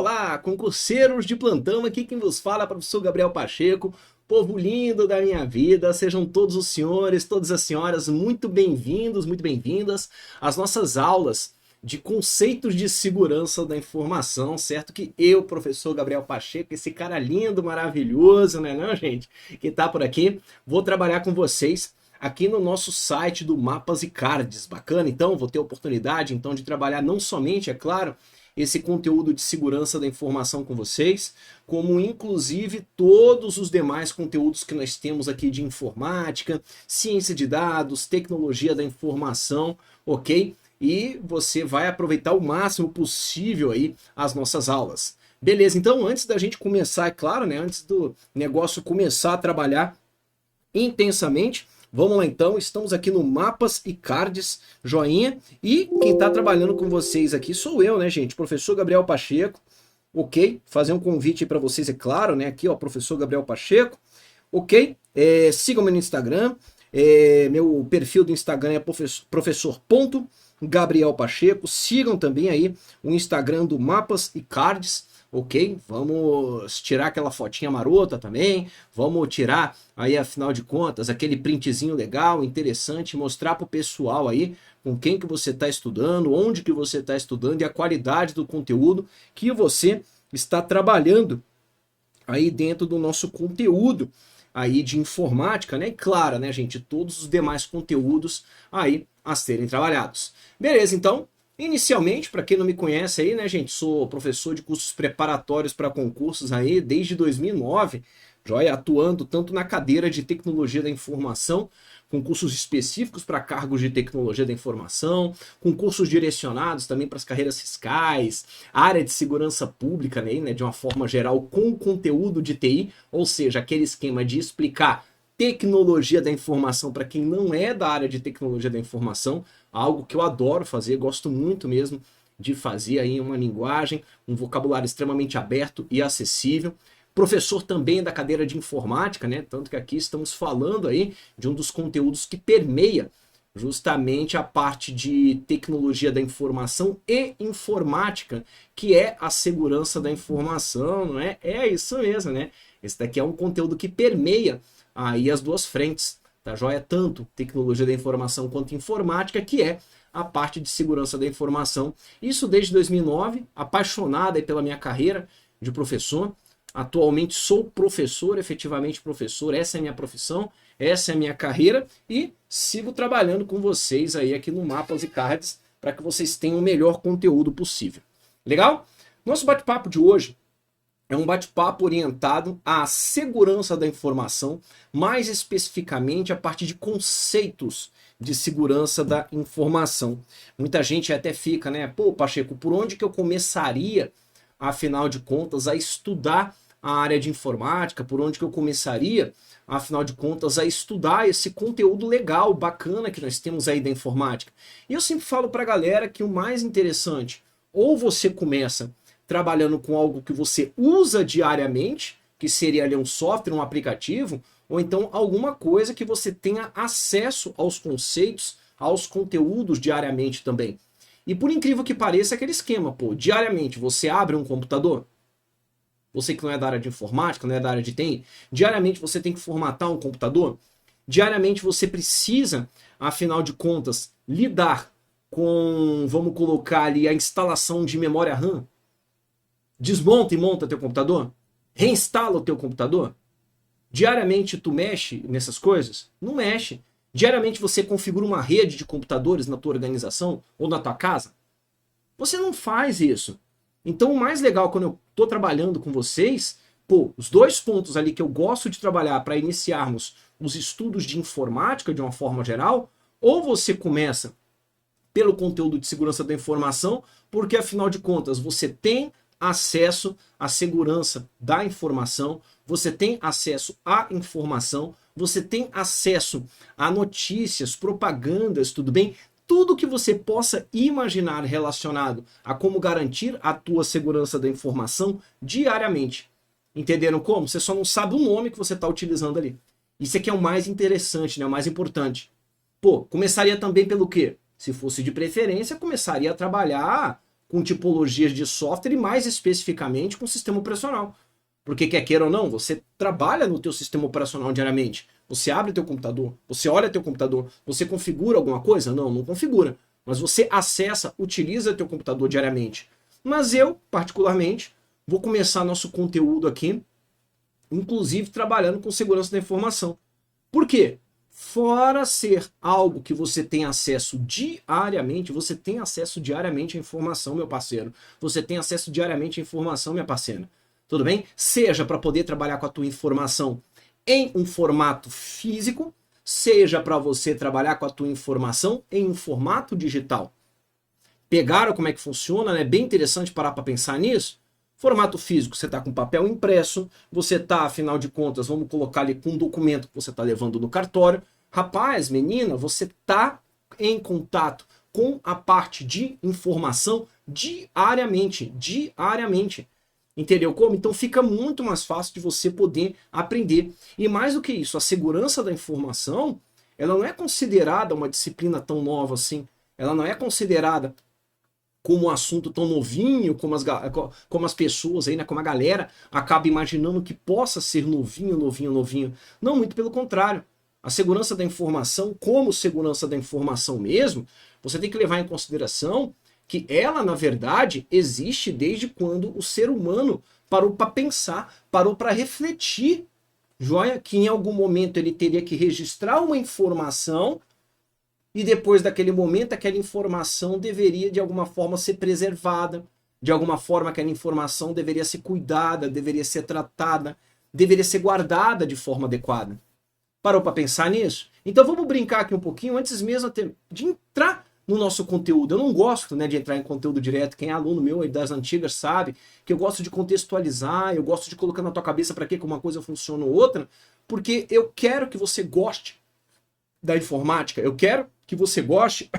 olá, concurseiros de plantão, aqui quem vos fala é o professor Gabriel Pacheco, povo lindo da minha vida, sejam todos os senhores, todas as senhoras muito bem-vindos, muito bem-vindas às nossas aulas de conceitos de segurança da informação, certo? Que eu, professor Gabriel Pacheco, esse cara lindo, maravilhoso, né não, gente? Que tá por aqui, vou trabalhar com vocês aqui no nosso site do Mapas e Cards, bacana? Então, vou ter a oportunidade então de trabalhar não somente, é claro, esse conteúdo de segurança da informação com vocês, como inclusive todos os demais conteúdos que nós temos aqui de informática, ciência de dados, tecnologia da informação, ok? E você vai aproveitar o máximo possível aí as nossas aulas. Beleza, então antes da gente começar, é claro, né, antes do negócio começar a trabalhar intensamente, vamos lá então, estamos aqui no Mapas e Cards, joinha, e quem está trabalhando com vocês aqui sou eu, né, gente, professor Gabriel Pacheco, ok? Fazer um convite para vocês, é claro, né, aqui ó, professor Gabriel Pacheco, ok? Sigam-me no Instagram, meu perfil do Instagram é professor.Gabriel Pacheco, sigam também aí o Instagram do Mapas e Cards, ok? Vamos tirar aquela fotinha marota também, vamos tirar aí, afinal de contas, aquele printzinho legal, interessante, mostrar para o pessoal aí com quem que você está estudando, onde que você está estudando e a qualidade do conteúdo que você está trabalhando aí dentro do nosso conteúdo aí de informática, né? E claro, né, gente, todos os demais conteúdos aí a serem trabalhados. Beleza, então, inicialmente, para quem não me conhece aí, né, gente, sou professor de cursos preparatórios para concursos aí desde 2009, joia, atuando tanto na cadeira de tecnologia da informação, com cursos específicos para cargos de tecnologia da informação, com cursos direcionados também para as carreiras fiscais, área de segurança pública, né, de uma forma geral, com conteúdo de TI, ou seja, aquele esquema de explicar tecnologia da informação para quem não é da área de tecnologia da informação, algo que eu adoro fazer, gosto muito mesmo de fazer aí uma linguagem, um vocabulário extremamente aberto e acessível. Professor também da cadeira de informática, né? Tanto que aqui estamos falando aí de um dos conteúdos que permeia justamente a parte de tecnologia da informação e informática, que é a segurança da informação, não é? É isso mesmo, né? Esse daqui é um conteúdo que permeia aí as duas frentes, tá joia? Tanto tecnologia da informação quanto informática, que é a parte de segurança da informação. Isso desde 2009, apaixonado aí pela minha carreira de professor. Atualmente sou professor, efetivamente professor, essa é a minha profissão, essa é a minha carreira e sigo trabalhando com vocês aí aqui no Mapas e Cards para que vocês tenham o melhor conteúdo possível. Legal? Nosso bate-papo de hoje é um bate-papo orientado à segurança da informação, mais especificamente a partir de conceitos de segurança da informação. Muita gente até fica, né? Pô, Pacheco, por onde que eu começaria, afinal de contas, a estudar a área de informática? Por onde que eu começaria, afinal de contas, a estudar esse conteúdo legal, bacana que nós temos aí da informática? E eu sempre falo para a galera que o mais interessante, ou você começa trabalhando com algo que você usa diariamente, que seria ali um software, um aplicativo, ou então alguma coisa que você tenha acesso aos conceitos, aos conteúdos diariamente também. E por incrível que pareça, é aquele esquema, pô, diariamente você abre um computador, você que não é da área de informática, não é da área de TI, diariamente você tem que formatar um computador, diariamente você precisa, afinal de contas, lidar com, vamos colocar ali, a instalação de memória RAM, desmonta e monta teu computador, reinstala o teu computador, diariamente tu mexe nessas coisas? Não mexe. Diariamente você configura uma rede de computadores na tua organização ou na tua casa? Você não faz isso. Então o mais legal quando eu estou trabalhando com vocês, pô, os dois pontos ali que eu gosto de trabalhar para iniciarmos os estudos de informática de uma forma geral, ou você começa pelo conteúdo de segurança da informação, porque afinal de contas você tem acesso à segurança da informação, você tem acesso à informação, você tem acesso a notícias, propagandas, tudo bem? Tudo que você possa imaginar relacionado a como garantir a tua segurança da informação diariamente. Entenderam como? Você só não sabe o nome que você está utilizando ali. Isso aqui é o mais interessante, né? O mais importante. Pô, começaria também pelo quê? Se fosse de preferência, começaria a trabalhar com tipologias de software e mais especificamente com sistema operacional. Porque quer queira ou não, você trabalha no teu sistema operacional diariamente. Você abre teu computador, você olha teu computador, você configura alguma coisa? Não, não configura. Mas você acessa, utiliza teu computador diariamente. Mas eu, particularmente, vou começar nosso conteúdo aqui, inclusive trabalhando com segurança da informação. Por quê? Fora ser algo que você tem acesso diariamente, você tem acesso diariamente à informação, meu parceiro. Você tem acesso diariamente à informação, minha parceira. Tudo bem? Seja para poder trabalhar com a tua informação em um formato físico, seja para você trabalhar com a tua informação em um formato digital. Pegaram como é que funciona, né? Bem interessante parar para pensar nisso. Formato físico, você está com papel impresso, você está, afinal de contas, vamos colocar ali com um documento que você está levando no cartório. Rapaz, menina, você está em contato com a parte de informação diariamente. Entendeu como? Então fica muito mais fácil de você poder aprender. E mais do que isso, a segurança da informação, ela não é considerada uma disciplina tão nova assim. Ela não é considerada como um assunto tão novinho, como as pessoas aí, né, como a galera acaba imaginando que possa ser novinho. Não, muito pelo contrário. A segurança da informação, como segurança da informação mesmo, você tem que levar em consideração que ela, na verdade, existe desde quando o ser humano parou para pensar, parou para refletir, joia, que em algum momento ele teria que registrar uma informação e depois daquele momento aquela informação deveria de alguma forma ser preservada, de alguma forma aquela informação deveria ser cuidada, deveria ser tratada, deveria ser guardada de forma adequada. Parou para pensar nisso? Então vamos brincar aqui um pouquinho antes mesmo de entrar no nosso conteúdo. Eu não gosto, né, de entrar em conteúdo direto. Quem é aluno meu aí das antigas sabe que eu gosto de contextualizar, eu gosto de colocar na tua cabeça para que uma coisa funciona ou outra, porque eu quero que você goste da informática, eu quero que você goste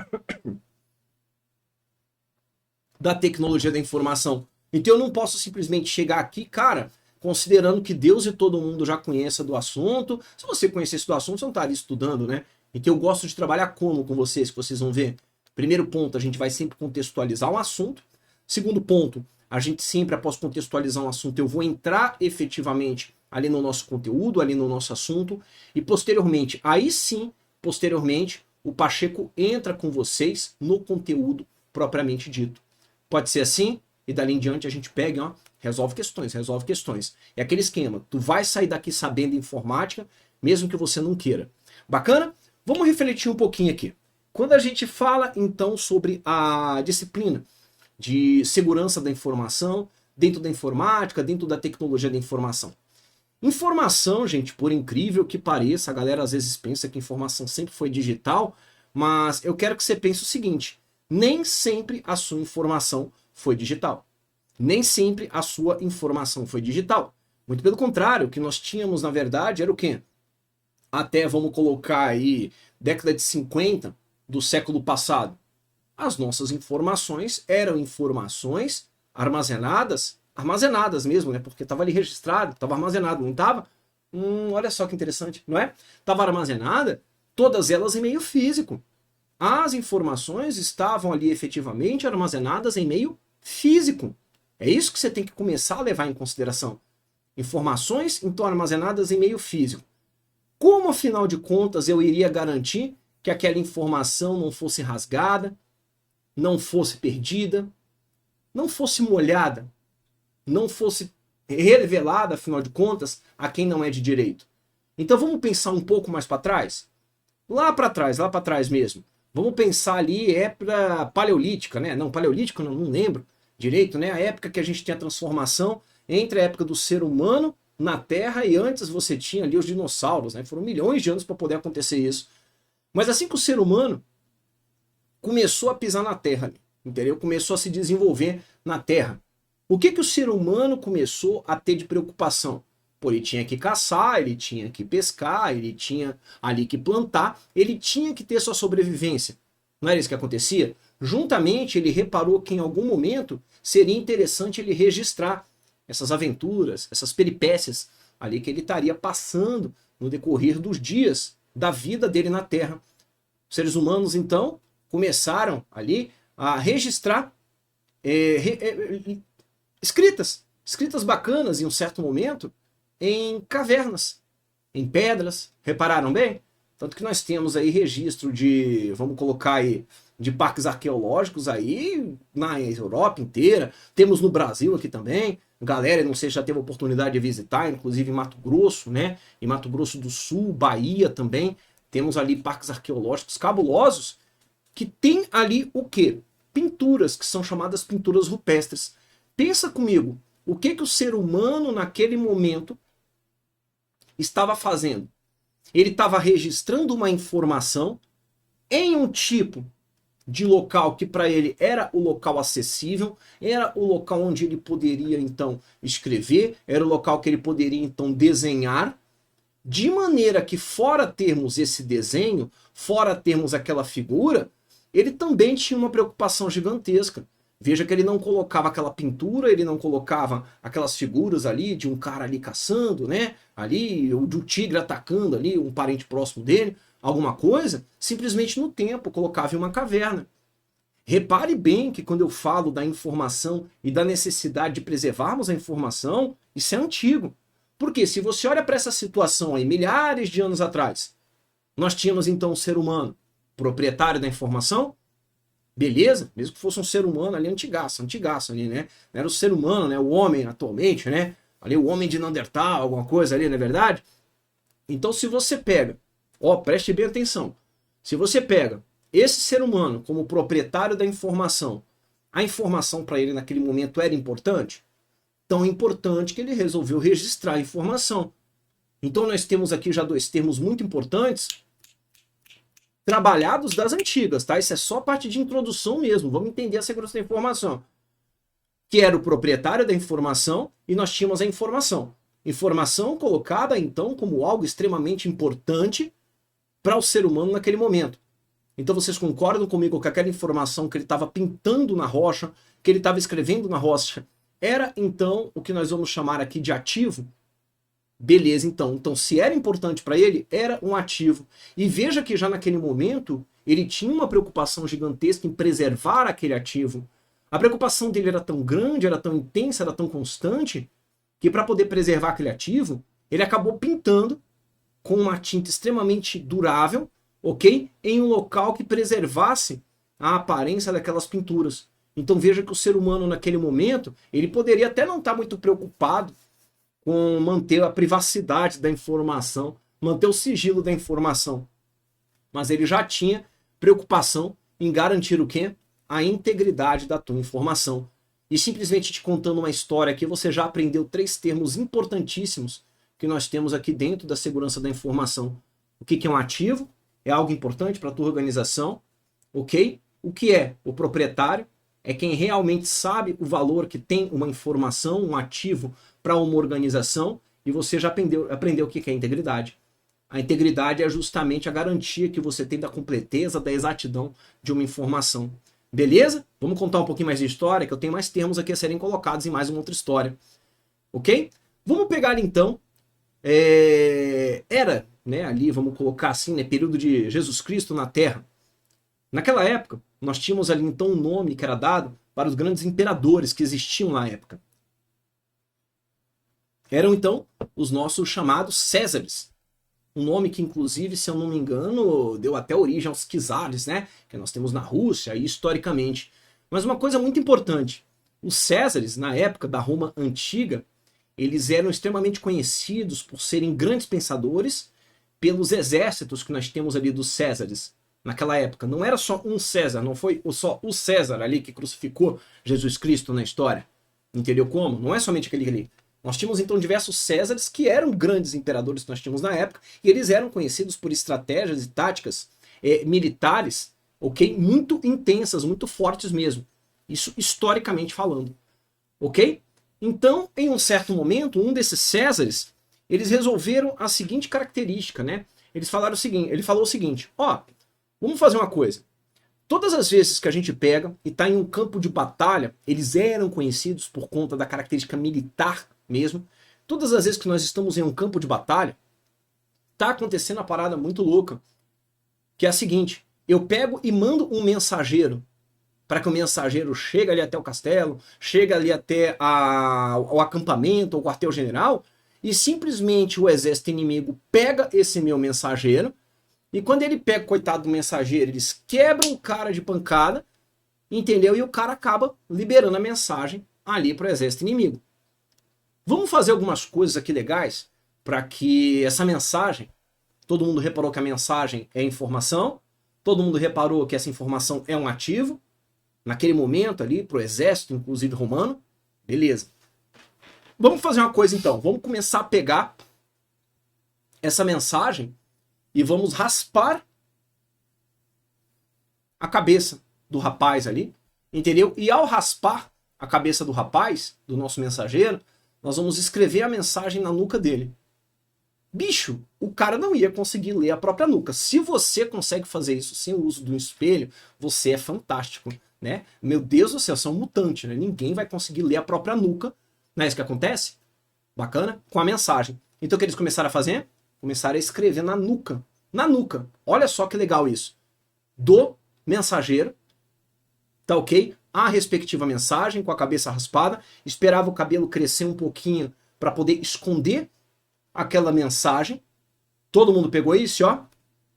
da tecnologia da informação. Então eu não posso simplesmente chegar aqui, cara, considerando que Deus e todo mundo já conheça do assunto. Se você conhecesse do assunto, você não estaria estudando, né? Então eu gosto de trabalhar como com vocês, que vocês vão ver. Primeiro ponto, a gente vai sempre contextualizar um assunto. Segundo ponto, a gente sempre, após contextualizar um assunto, eu vou entrar efetivamente ali no nosso conteúdo, ali no nosso assunto. E posteriormente, aí sim, o Pacheco entra com vocês no conteúdo propriamente dito. Pode ser assim, e dali em diante a gente pega, ó, resolve questões. É aquele esquema, tu vai sair daqui sabendo informática, mesmo que você não queira. Bacana? Vamos refletir um pouquinho aqui. Quando a gente fala, então, sobre a disciplina de segurança da informação, dentro da informática, dentro da tecnologia da informação. Informação, gente, por incrível que pareça, a galera às vezes pensa que informação sempre foi digital, mas eu quero que você pense o seguinte, nem sempre a sua informação foi digital. Nem sempre a sua informação foi digital. Muito pelo contrário, o que nós tínhamos, na verdade, era o quê? Até, vamos colocar aí, década de 50 do século passado. As nossas informações eram informações armazenadas mesmo, né? Porque estava ali registrado, estava armazenado, não estava? Olha só que interessante, não é? Estava armazenada, todas elas em meio físico. As informações estavam ali efetivamente armazenadas em meio físico. É isso que você tem que começar a levar em consideração. Informações, então, armazenadas em meio físico. Como, afinal de contas, eu iria garantir que aquela informação não fosse rasgada, não fosse perdida, não fosse molhada, não fosse revelada, afinal de contas, a quem não é de direito? Então vamos pensar um pouco mais para trás? Lá para trás mesmo. Vamos pensar ali, época paleolítica, né? Não, paleolítica não lembro direito, né? A época que a gente tinha a transformação entre a época do ser humano na Terra e antes você tinha ali os dinossauros, né? Foram milhões de anos para poder acontecer isso. Mas assim que o ser humano começou a pisar na Terra, entendeu? Começou a se desenvolver na Terra. O que o ser humano começou a ter de preocupação? Pô, ele tinha que caçar, ele tinha que pescar, ele tinha ali que plantar, ele tinha que ter sua sobrevivência. Não era isso que acontecia? Juntamente, ele reparou que em algum momento seria interessante ele registrar essas aventuras, essas peripécias ali que ele estaria passando no decorrer dos dias da vida dele na Terra. Os seres humanos, então, começaram ali a registrar escritas bacanas em um certo momento em cavernas, em pedras, repararam bem? Tanto que nós temos aí registro de, vamos colocar aí, de parques arqueológicos aí na Europa inteira, temos no Brasil aqui também, galera, não sei se já teve a oportunidade de visitar, inclusive em Mato Grosso, né? Em Mato Grosso do Sul, Bahia também, temos ali parques arqueológicos cabulosos, que tem ali o quê? Pinturas, que são chamadas pinturas rupestres. Pensa comigo, o que que o ser humano naquele momento estava fazendo? Ele estava registrando uma informação em um tipo de local que para ele era o local acessível, era o local onde ele poderia então escrever, era o local que ele poderia então desenhar, de maneira que fora termos esse desenho, fora termos aquela figura, ele também tinha uma preocupação gigantesca. Veja que ele não colocava aquela pintura, ele não colocava aquelas figuras ali de um cara ali caçando, né? Ali, ou de um tigre atacando ali, um parente próximo dele, alguma coisa, simplesmente no tempo, colocava em uma caverna. Repare bem que quando eu falo da informação e da necessidade de preservarmos a informação, isso é antigo. Porque se você olha para essa situação aí, milhares de anos atrás, nós tínhamos então um ser humano proprietário da informação, beleza, mesmo que fosse um ser humano ali antigaço ali, né? Não era o ser humano, né? O homem atualmente, né? Ali o homem de Neandertal, alguma coisa ali, não é verdade? Então se você pega, ó, preste bem atenção, se você pega esse ser humano como proprietário da informação, a informação para ele naquele momento era importante? Tão importante que ele resolveu registrar a informação. Então nós temos aqui já dois termos muito importantes, trabalhados das antigas, tá? Isso é só parte de introdução mesmo, vamos entender a segurança da informação. Que era o proprietário da informação e nós tínhamos a informação. Informação colocada então como algo extremamente importante para o ser humano naquele momento. Então vocês concordam comigo que aquela informação que ele estava pintando na rocha, que ele estava escrevendo na rocha, era então o que nós vamos chamar aqui de ativo? Beleza, então. Então, se era importante para ele, era um ativo. E veja que já naquele momento, ele tinha uma preocupação gigantesca em preservar aquele ativo. A preocupação dele era tão grande, era tão intensa, era tão constante, que para poder preservar aquele ativo, ele acabou pintando com uma tinta extremamente durável, ok? Em um local que preservasse a aparência daquelas pinturas. Então veja que o ser humano naquele momento, ele poderia até não estar muito preocupado com manter a privacidade da informação, manter o sigilo da informação. Mas ele já tinha preocupação em garantir o quê? A integridade da tua informação. E simplesmente te contando uma história aqui, você já aprendeu 3 termos importantíssimos que nós temos aqui dentro da segurança da informação. O que é um ativo? É algo importante para a tua organização, ok? O que é o proprietário? É quem realmente sabe o valor que tem uma informação, um ativo para uma organização, e você já aprendeu o que é integridade. A integridade é justamente a garantia que você tem da completeza, da exatidão de uma informação. Beleza? Vamos contar um pouquinho mais de história, que eu tenho mais termos aqui a serem colocados em mais uma outra história. Ok? Vamos pegar então, era, né, ali, vamos colocar assim, né, período de Jesus Cristo na Terra. Naquela época, nós tínhamos ali então um nome que era dado para os grandes imperadores que existiam na época. Eram então os nossos chamados Césares. Um nome que inclusive, se eu não me engano, deu até origem aos czares, né? Que nós temos na Rússia e historicamente. Mas uma coisa muito importante, os Césares, na época da Roma Antiga, eles eram extremamente conhecidos por serem grandes pensadores, pelos exércitos que nós temos ali dos Césares. Naquela época, não era só um César, não foi só o César ali que crucificou Jesus Cristo na história. Entendeu como? Não é somente aquele ali. Nós tínhamos então diversos Césares que eram grandes imperadores que nós tínhamos na época, e eles eram conhecidos por estratégias e táticas militares, ok? Muito intensas, muito fortes mesmo. Isso historicamente falando. Ok? Então, em um certo momento, um desses Césares, eles resolveram a seguinte característica, né? Ele falou o seguinte, ó, vamos fazer uma coisa. Todas as vezes que a gente pega e está em um campo de batalha, eles eram conhecidos por conta da característica militar mesmo. Todas as vezes que nós estamos em um campo de batalha, está acontecendo uma parada muito louca, que é a seguinte, eu pego e mando um mensageiro para que o mensageiro chegue ali até o castelo, chegue ali até o acampamento, o quartel-general, e simplesmente o exército inimigo pega esse meu mensageiro, e quando ele pega o coitado do mensageiro, eles quebram o cara de pancada, entendeu? E o cara acaba liberando a mensagem ali para o exército inimigo. Vamos fazer algumas coisas aqui legais para que essa mensagem, todo mundo reparou que a mensagem é informação, todo mundo reparou que essa informação é um ativo, naquele momento ali, para o exército, inclusive romano, beleza. Vamos fazer uma coisa então, vamos começar a pegar essa mensagem e vamos raspar a cabeça do rapaz ali, entendeu? E ao raspar a cabeça do rapaz, do nosso mensageiro, nós vamos escrever a mensagem na nuca dele. Bicho, o cara não ia conseguir ler a própria nuca. Se você consegue fazer isso sem o uso do espelho, você é fantástico, né? Meu Deus do céu, você é um mutante, né? Ninguém vai conseguir ler a própria nuca. Não é isso que acontece? Bacana? Com a mensagem. Então o que eles começaram a fazer? Começaram a escrever na nuca. Na nuca. Olha só que legal isso. Do mensageiro, tá ok? A respectiva mensagem com a cabeça raspada. Esperava o cabelo crescer um pouquinho para poder esconder aquela mensagem. Todo mundo pegou isso, ó.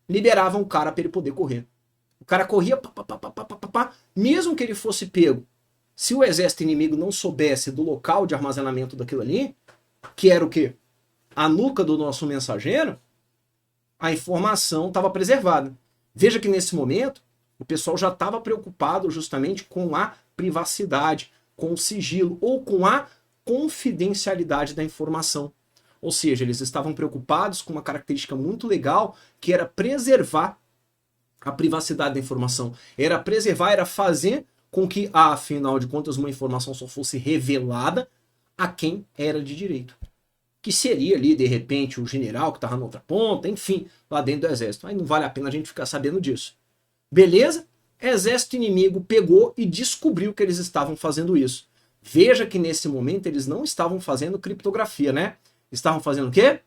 Liberavam o cara para ele poder correr. O cara corria, mesmo que ele fosse pego. Se o exército inimigo não soubesse do local de armazenamento daquilo ali, que era o quê? A nuca do nosso mensageiro, a informação estava preservada. Veja que nesse momento, o pessoal já estava preocupado justamente com a privacidade, com o sigilo ou com a confidencialidade da informação. Ou seja, eles estavam preocupados com uma característica muito legal, que era preservar a privacidade da informação. Era preservar, era fazer com que, afinal de contas, uma informação só fosse revelada a quem era de direito. Que seria ali, de repente, o general que estava na outra ponta, enfim, lá dentro do exército. Aí não vale a pena a gente ficar sabendo disso. Beleza? Exército inimigo pegou e descobriu que eles estavam fazendo isso. Veja que nesse momento eles não estavam fazendo criptografia, né? Estavam fazendo o quê?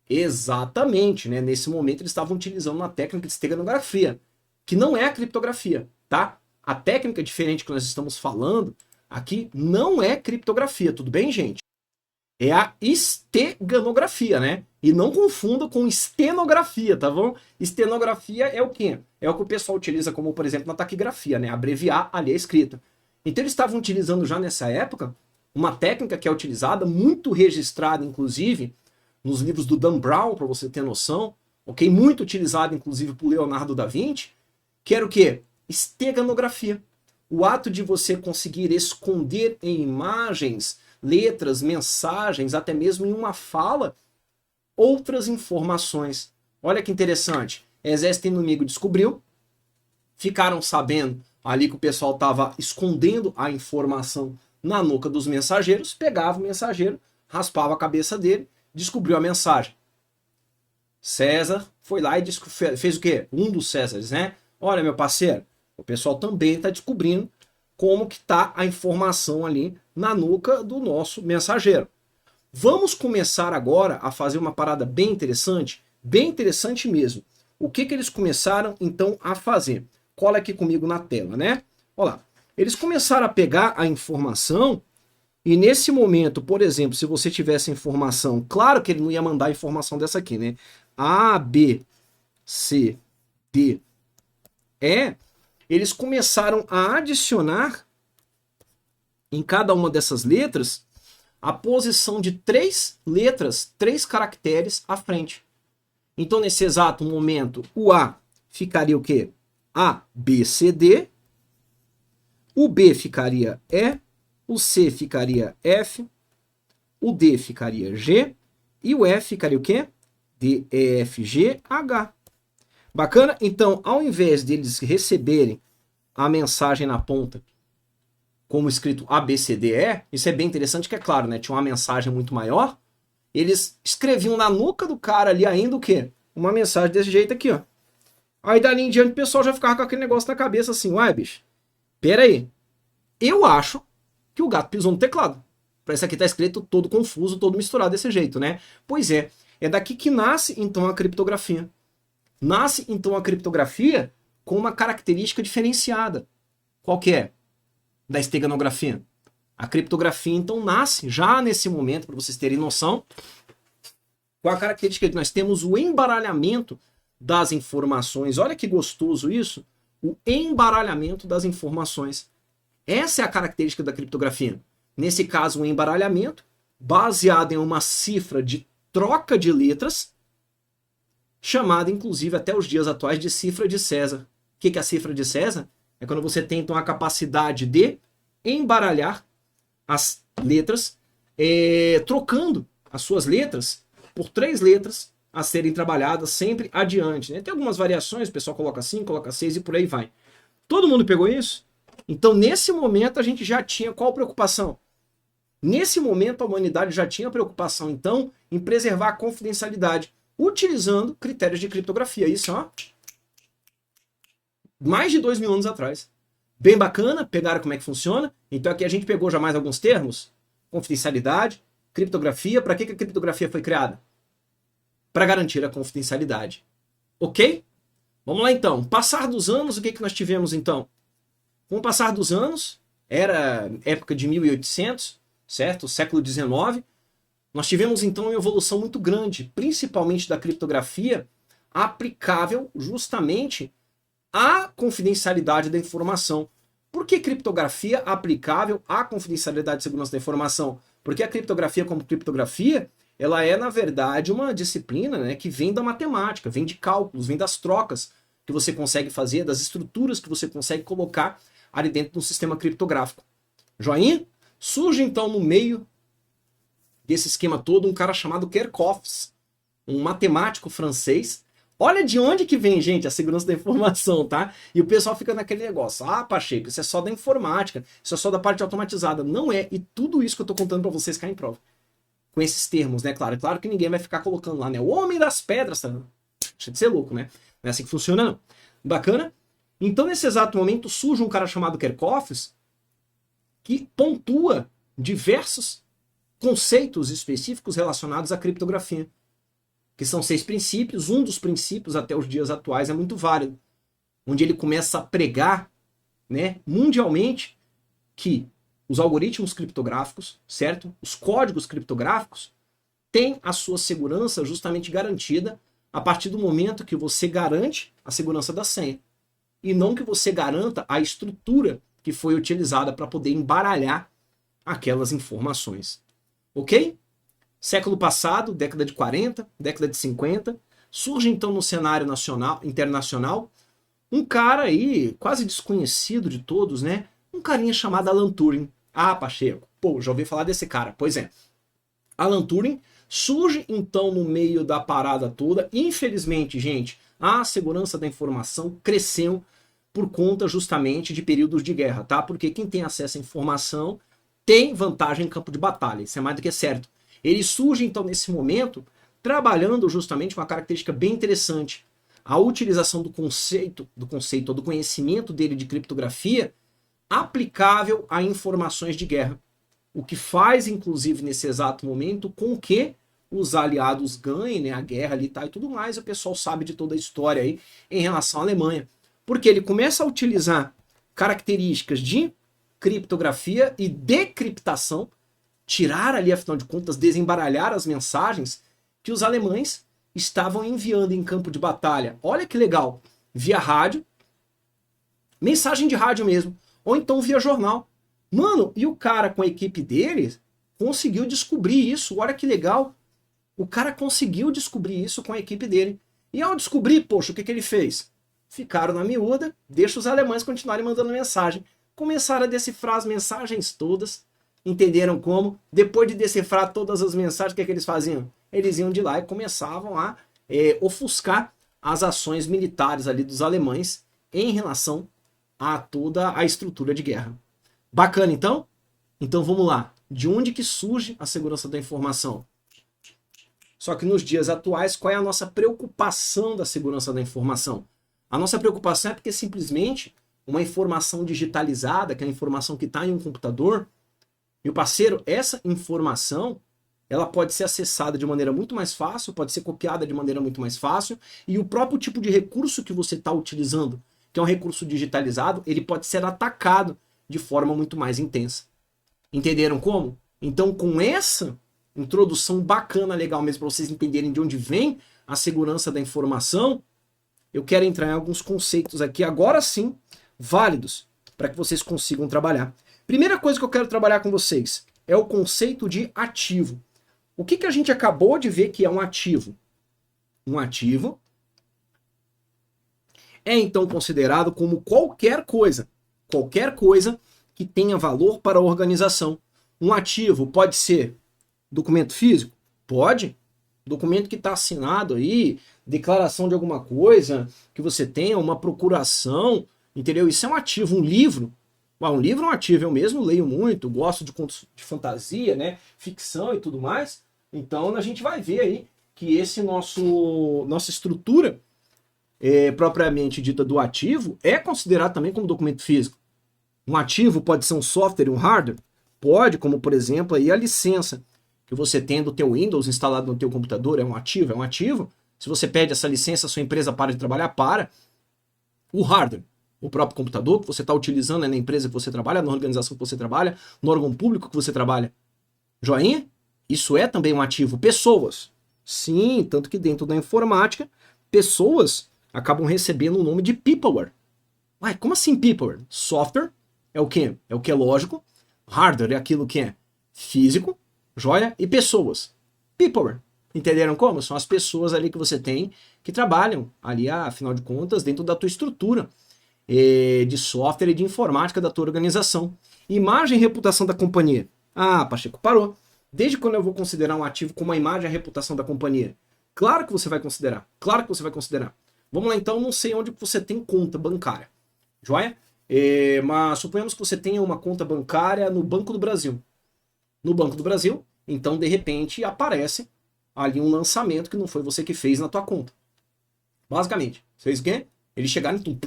Exatamente, né? Nesse momento eles estavam utilizando uma técnica de esteganografia, que não é a criptografia, tá? A técnica diferente que nós estamos falando aqui não é criptografia, tudo bem, gente? É a esteganografia, né? E não confunda com estenografia, tá bom? Estenografia é o quê? É o que o pessoal utiliza como, por exemplo, na taquigrafia, né? Abreviar ali a escrita. Então eles estavam utilizando já nessa época uma técnica que é utilizada, muito registrada, inclusive, nos livros do Dan Brown, para você ter noção, ok? Muito utilizada, inclusive, por Leonardo da Vinci, que era o quê? Esteganografia. O ato de você conseguir esconder em imagens, letras, mensagens, até mesmo em uma fala, outras informações. Olha que interessante. Exército inimigo descobriu, ficaram sabendo ali que o pessoal estava escondendo a informação na nuca dos mensageiros, pegava o mensageiro, raspava a cabeça dele, descobriu a mensagem. César foi lá e fez o quê? Um dos Césares, né? Olha, meu parceiro, o pessoal também está descobrindo como que está a informação ali na nuca do nosso mensageiro. Vamos começar agora a fazer uma parada bem interessante mesmo. O que eles começaram então a fazer? Cola aqui comigo na tela, né? Olha lá. Eles começaram a pegar a informação e nesse momento, por exemplo, se você tivesse informação, claro que ele não ia mandar a informação dessa aqui, né? A, B, C, D, E, eles começaram a adicionar em cada uma dessas letras a posição de 3 letras, 3 caracteres à frente. Então, nesse exato momento, o A ficaria o quê? A, B, C, D. O B ficaria E. O C ficaria F. O D ficaria G. E o F ficaria o quê? D, E, F, G, H. Bacana? Então, ao invés deles receberem a mensagem na ponta como escrito A, B, C, D, E, isso é bem interessante que é claro, né? Tinha uma mensagem muito maior. Eles escreviam na nuca do cara ali ainda o quê? Uma mensagem desse jeito aqui, ó. Aí dali em diante o pessoal já ficava com aquele negócio na cabeça assim, uai, bicho, pera aí. Eu acho que o gato pisou no teclado. Pra isso aqui tá escrito todo confuso, todo misturado desse jeito, né? Pois é daqui que nasce então a criptografia. Nasce então a criptografia com uma característica diferenciada. Qual que é? Da esteganografia. A criptografia, então, nasce já nesse momento, para vocês terem noção, com a característica de que nós temos o embaralhamento das informações. Olha que gostoso isso, o embaralhamento das informações. Essa é a característica da criptografia. Nesse caso, um embaralhamento baseado em uma cifra de troca de letras, chamada, inclusive, até os dias atuais, de cifra de César. O que é a cifra de César? É quando você tem, então, a capacidade de embaralhar as letras, trocando as suas letras por 3 letras a serem trabalhadas sempre adiante, né? Tem algumas variações, o pessoal coloca 5, coloca 6 e por aí vai. Todo mundo pegou isso? Então, nesse momento, a gente já tinha qual preocupação? Nesse momento, a humanidade já tinha preocupação, então, em preservar a confidencialidade, utilizando critérios de criptografia. Isso, ó, mais de 2.000 anos atrás. Bem bacana, pegaram como é que funciona. Então aqui a gente pegou já mais alguns termos. Confidencialidade, criptografia. Para que a criptografia foi criada? Para garantir a confidencialidade. Ok? Vamos lá então. Passar dos anos, o que nós tivemos então? Com o passar dos anos, era época de 1800, certo? Século XIX. Nós tivemos então uma evolução muito grande, principalmente da criptografia, aplicável justamente à confidencialidade da informação. Por que criptografia aplicável à confidencialidade e segurança da informação? Porque a criptografia, como criptografia, ela é, na verdade, uma disciplina, né, que vem da matemática, vem de cálculos, vem das trocas que você consegue fazer, das estruturas que você consegue colocar ali dentro do sistema criptográfico. Joinha? Surge, então, no meio desse esquema todo, um cara chamado Kerckhoffs, um matemático francês. Olha de onde que vem, gente, a segurança da informação, tá? E o pessoal fica naquele negócio, ah, Pacheco, isso é só da informática, isso é só da parte automatizada. Não é, e tudo isso que eu tô contando pra vocês cai em prova. Com esses termos, né, claro. Claro que ninguém vai ficar colocando lá, né, o homem das pedras, tá? Deixa de ser louco, né? Não é assim que funciona, não. Bacana? Então, nesse exato momento, surge um cara chamado Kerckhoffs, que pontua diversos conceitos específicos relacionados à criptografia, que são 6 princípios. Um dos princípios até os dias atuais é muito válido, onde ele começa a pregar, né, mundialmente, que os algoritmos criptográficos, certo? Os códigos criptográficos têm a sua segurança justamente garantida a partir do momento que você garante a segurança da senha, e não que você garanta a estrutura que foi utilizada para poder embaralhar aquelas informações. Ok? Século passado, década de 40, década de 50, surge então no cenário internacional, um cara aí, quase desconhecido de todos, né? Um carinha chamado Alan Turing. Ah, Pacheco, pô, já ouvi falar desse cara. Pois é. Alan Turing surge então no meio da parada toda. Infelizmente, gente, a segurança da informação cresceu por conta justamente de períodos de guerra, tá? Porque quem tem acesso à informação tem vantagem em campo de batalha, isso é mais do que certo. Ele surge então nesse momento trabalhando justamente com uma característica bem interessante, a utilização do conceito ou do conhecimento dele de criptografia aplicável a informações de guerra. O que faz, inclusive, nesse exato momento, com que os aliados ganhem, né, a guerra ali, tá, e tudo mais. O pessoal sabe de toda a história aí em relação à Alemanha. Porque ele começa a utilizar características de criptografia e decriptação, tirar ali, afinal de contas, desembaralhar as mensagens que os alemães estavam enviando em campo de batalha. Olha que legal, via rádio, mensagem de rádio mesmo, ou então via jornal. Mano, e o cara com a equipe dele conseguiu descobrir isso, olha que legal. O cara conseguiu descobrir isso com a equipe dele. E ao descobrir, poxa, o que ele fez? Ficaram na miúda, deixa os alemães continuarem mandando mensagem. Começaram a decifrar as mensagens todas. Entenderam como? Depois de decifrar todas as mensagens, o que eles faziam? Eles iam de lá e começavam a ofuscar as ações militares ali dos alemães em relação a toda a estrutura de guerra. Bacana, então? Então vamos lá. De onde que surge a segurança da informação? Só que nos dias atuais, qual é a nossa preocupação da segurança da informação? A nossa preocupação é porque simplesmente uma informação digitalizada, que é a informação que está em um computador, meu parceiro, essa informação ela pode ser acessada de maneira muito mais fácil, pode ser copiada de maneira muito mais fácil, e o próprio tipo de recurso que você está utilizando que é um recurso digitalizado, ele pode ser atacado de forma muito mais intensa. Entenderam como? Então, com essa introdução bacana, legal mesmo, para vocês entenderem de onde vem a segurança da informação, eu quero entrar em alguns conceitos aqui, agora sim, válidos, para que vocês consigam trabalhar. Primeira coisa que eu quero trabalhar com vocês é o conceito de ativo. O que a gente acabou de ver que é um ativo? Um ativo é então considerado como qualquer coisa que tenha valor para a organização. Um ativo pode ser documento físico? Pode. Documento que está assinado aí, declaração de alguma coisa que você tenha, uma procuração, entendeu? Isso é um ativo. Um livro, um livro é um ativo. Eu mesmo leio muito, gosto de contos de fantasia, né? Ficção e tudo mais. Então a gente vai ver aí que esse nossa estrutura propriamente dita do ativo é considerado também como documento físico. Um ativo pode ser um software, um hardware? Pode, como por exemplo aí a licença que você tem do teu Windows instalado no teu computador, é um ativo, é um ativo. Se você pede essa licença, a sua empresa para de trabalhar, para. O hardware, o próprio computador que você está utilizando na empresa que você trabalha, na organização que você trabalha, no órgão público que você trabalha. Joinha? Isso é também um ativo. Pessoas. Sim, tanto que dentro da informática, pessoas acabam recebendo o nome de peopleware. Ué, como assim peopleware? Software é o quê? É o que é lógico. Hardware é aquilo que é físico, joia? E pessoas. Peopleware. Entenderam como? São as pessoas ali que você tem que trabalham ali, afinal de contas, dentro da tua estrutura de software e de informática da tua organização. Imagem e reputação da companhia. Ah, Pacheco, parou. Desde quando eu vou considerar um ativo como a imagem e a reputação da companhia? Claro que você vai considerar. Claro que você vai considerar. Vamos lá então, não sei onde você tem conta bancária. Joia? Mas suponhamos que você tenha uma conta bancária no Banco do Brasil. No Banco do Brasil, então de repente aparece ali um lançamento que não foi você que fez na tua conta. Basicamente, fez o quê? Eles chegaram e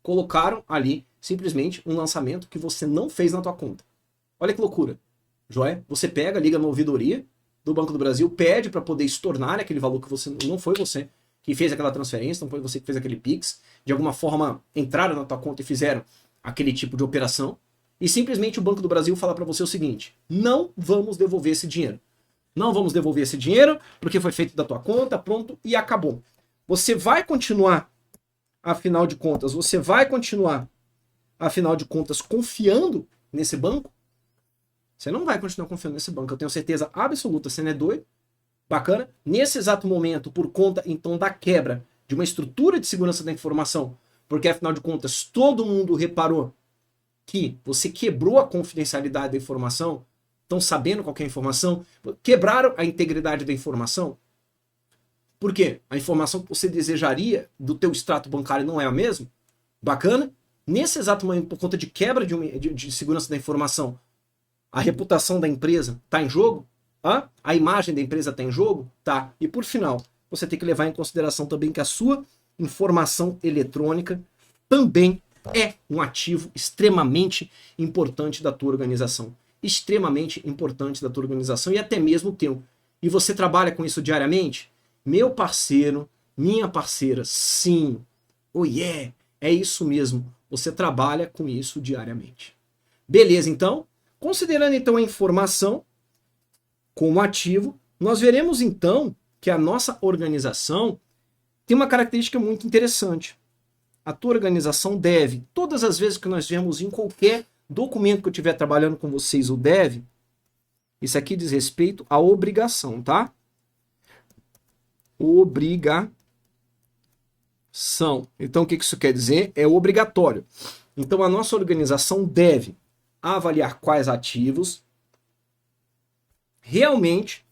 colocaram ali simplesmente um lançamento que você não fez na tua conta. Olha que loucura. Joia? Você pega, liga na ouvidoria do Banco do Brasil, pede para poder estornar aquele valor que você não foi você que fez aquela transferência, não foi você que fez aquele Pix, de alguma forma entraram na tua conta e fizeram aquele tipo de operação, e simplesmente o Banco do Brasil fala para você o seguinte: não vamos devolver esse dinheiro. Não vamos devolver esse dinheiro porque foi feito da tua conta, pronto, e acabou. Você vai continuar, afinal de contas, confiando nesse banco? Você não vai continuar confiando nesse banco, eu tenho certeza absoluta, você não é doido? Bacana? Nesse exato momento, por conta então da quebra de uma estrutura de segurança da informação, porque afinal de contas todo mundo reparou que você quebrou a confidencialidade da informação, estão sabendo qual que é a informação, quebraram a integridade da informação. Por quê? A informação que você desejaria do teu extrato bancário não é a mesma? Bacana? Nesse exato momento, por conta de quebra de segurança da informação, a reputação da empresa está em jogo? A imagem da empresa está em jogo? Tá. E por final, você tem que levar em consideração também que a sua informação eletrônica também é um ativo extremamente importante da tua organização. Extremamente importante da tua organização e até mesmo teu. E você trabalha com isso diariamente? Meu parceiro, minha parceira, sim. Oh yeah, é isso mesmo. Você trabalha com isso diariamente. Beleza, então? Considerando então a informação como ativo, nós veremos então que a nossa organização tem uma característica muito interessante. A tua organização deve, todas as vezes que nós vemos em qualquer documento que eu estiver trabalhando com vocês, o deve, isso aqui diz respeito à obrigação, tá? Obrigação. Então o que isso quer dizer? É obrigatório. Então a nossa organização deve avaliar quais ativos realmente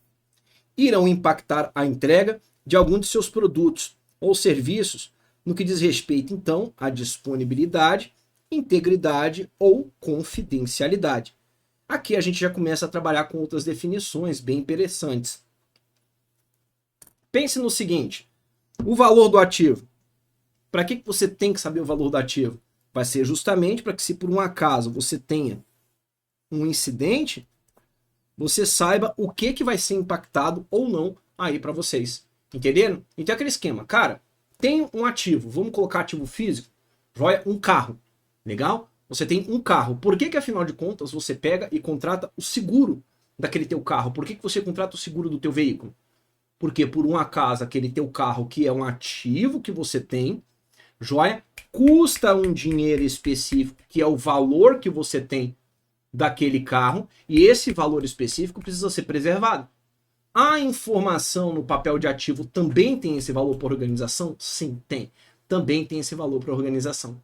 irão impactar a entrega de algum de seus produtos ou serviços no que diz respeito, então, à disponibilidade, integridade ou confidencialidade. Aqui a gente já começa a trabalhar com outras definições bem interessantes. Pense no seguinte, o valor do ativo. Para que você tem que saber o valor do ativo? Vai ser justamente para que, se por um acaso você tenha um incidente, você saiba o que vai ser impactado ou não aí para vocês. Entenderam? Então é aquele esquema. Cara, tem um ativo, vamos colocar ativo físico? Joia? Um carro. Legal? Você tem um carro. Por que afinal de contas, você pega e contrata o seguro daquele teu carro? Por que você contrata o seguro do teu veículo? Porque por um acaso, aquele teu carro, que é um ativo que você tem, joia, custa um dinheiro específico, que é o valor que você tem daquele carro, e esse valor específico precisa ser preservado. A informação no papel de ativo também tem esse valor para a organização? Sim, tem. Também tem esse valor para a organização.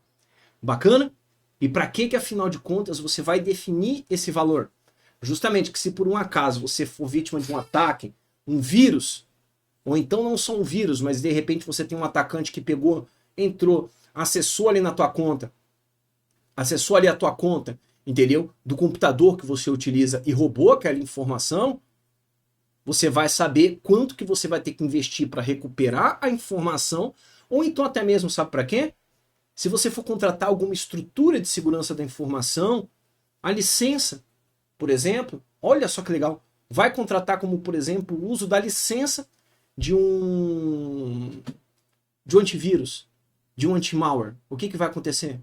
Bacana? E para que afinal de contas você vai definir esse valor? Justamente que se por um acaso você for vítima de um ataque, um vírus, ou então não só um vírus, mas de repente você tem um atacante que pegou, entrou, acessou ali na tua conta, acessou ali a tua conta, entendeu? Do computador que você utiliza e roubou aquela informação, você vai saber quanto que você vai ter que investir para recuperar a informação, ou então até mesmo, sabe para quê? Se você for contratar alguma estrutura de segurança da informação, a licença, por exemplo, olha só que legal, vai contratar como, por exemplo, o uso da licença de um antivírus, de um anti-malware. O que vai acontecer?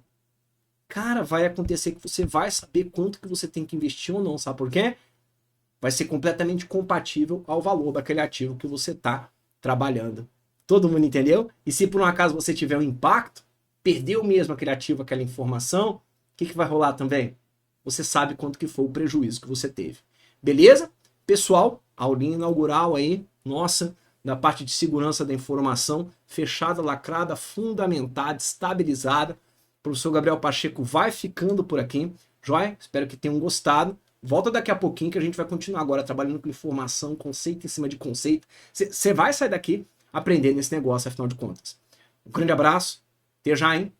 Cara, vai acontecer que você vai saber quanto que você tem que investir ou não, sabe por quê? Vai ser completamente compatível ao valor daquele ativo que você está trabalhando. Todo mundo entendeu? E se por um acaso você tiver um impacto, perdeu mesmo aquele ativo, aquela informação, o que vai rolar também? Você sabe quanto que foi o prejuízo que você teve. Beleza? Pessoal, aulinha inaugural aí, nossa, da parte de segurança da informação, fechada, lacrada, fundamentada, estabilizada. O professor Gabriel Pacheco vai ficando por aqui. Joia? Espero que tenham gostado. Volta daqui a pouquinho que a gente vai continuar agora trabalhando com informação, conceito em cima de conceito. Você vai sair daqui aprendendo esse negócio, afinal de contas. Um grande abraço. Até já, hein?